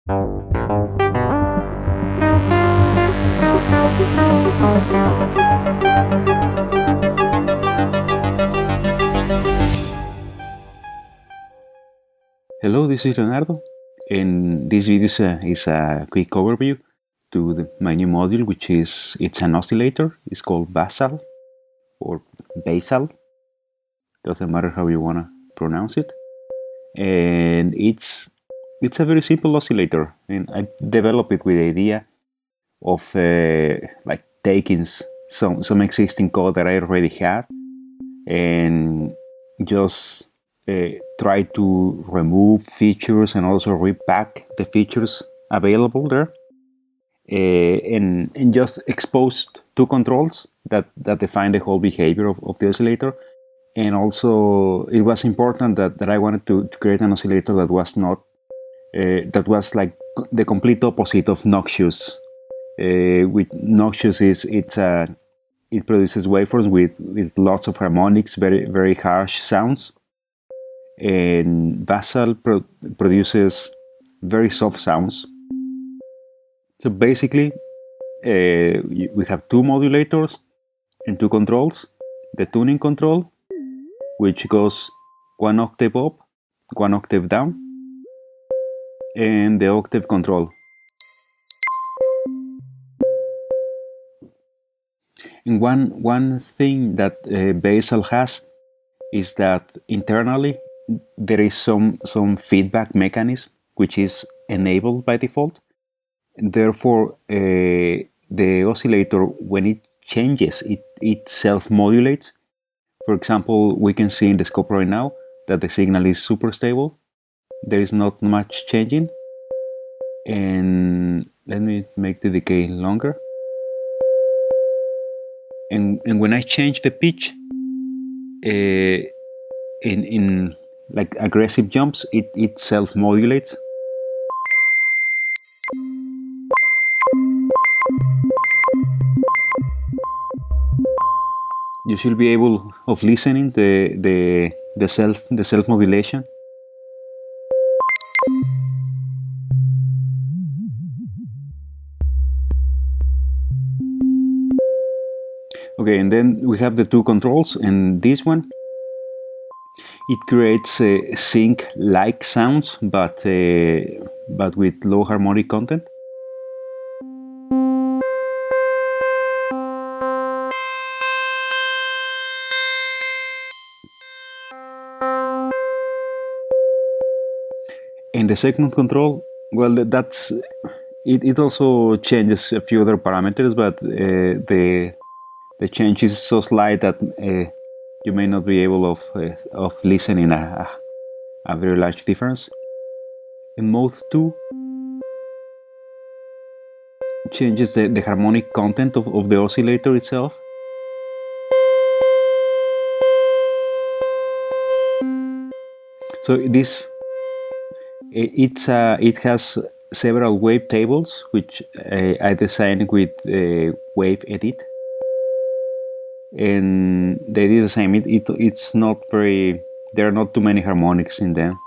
Hello, this is Leonardo, and this video is a quick overview to my new module, which it's an oscillator. It's called Basal or Basal. Doesn't matter how you wanna pronounce it. And it's a very simple oscillator, and I developed it with the idea of like taking some existing code that I already had and just try to remove features and also repack the features available there, and just expose two controls that define the whole behavior of the oscillator. And also it was important that I wanted to create an oscillator that was not that was like the complete opposite of noxious. With noxious it produces waveforms with lots of harmonics, very harsh sounds, and Basal produces very soft sounds. So basically we have two modulators and two controls: the tuning control, which goes one octave up, one octave down, and the octave control. And one thing that Basal has is that internally there is some feedback mechanism which is enabled by default. And therefore, the oscillator, when it changes, it self-modulates. For example, we can see in the scope right now that the signal is super stable. There is not much changing. And let me make the decay longer. And when I change the pitch in like aggressive jumps, it self-modulates. You should be able of listening the self-modulation. Okay, and then we have the two controls, and this one, it creates sync-like sounds, but with low harmonic content. And the second control, well, that's it also changes a few other parameters, but the change is so slight that you may not be able of listening a very large difference. In mode 2 changes the harmonic content of the oscillator itself. So this it has several wave tables, which I designed with Wave Edit, and they did the same. It's not very, there are not too many harmonics in them.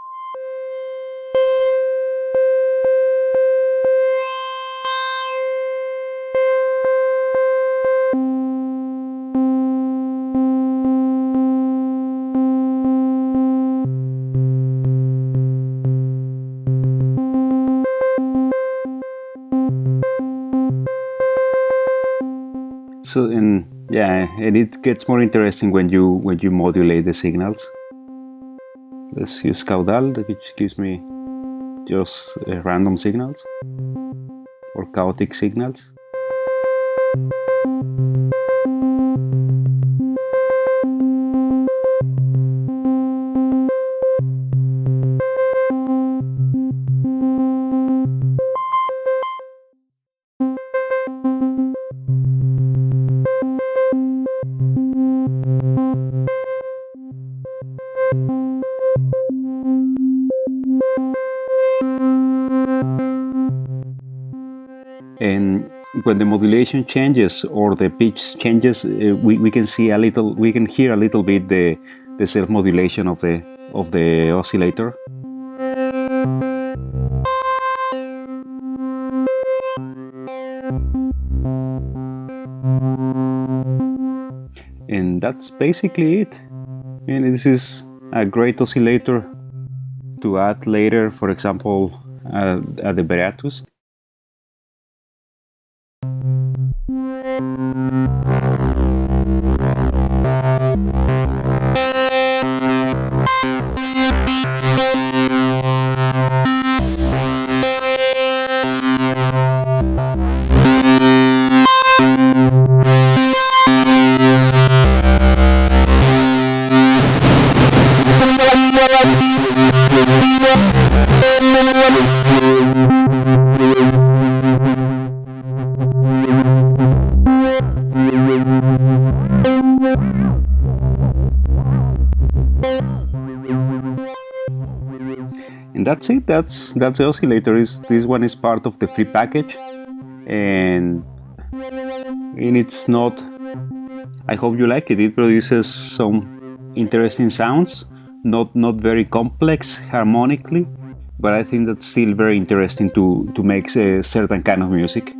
So, and it gets more interesting when you modulate the signals. Let's use caudal, which gives me just random signals or chaotic signals. And when the modulation changes or the pitch changes, we can see a little, we can hear a little bit the self-modulation of the oscillator. And that's basically it. And this is a great oscillator to add later, for example, at the Beratus. And that's it. That's the oscillator. This one is part of the free package, and it's not. I hope you like it. It produces some interesting sounds, not very complex harmonically, but I think that's still very interesting to make a certain kind of music.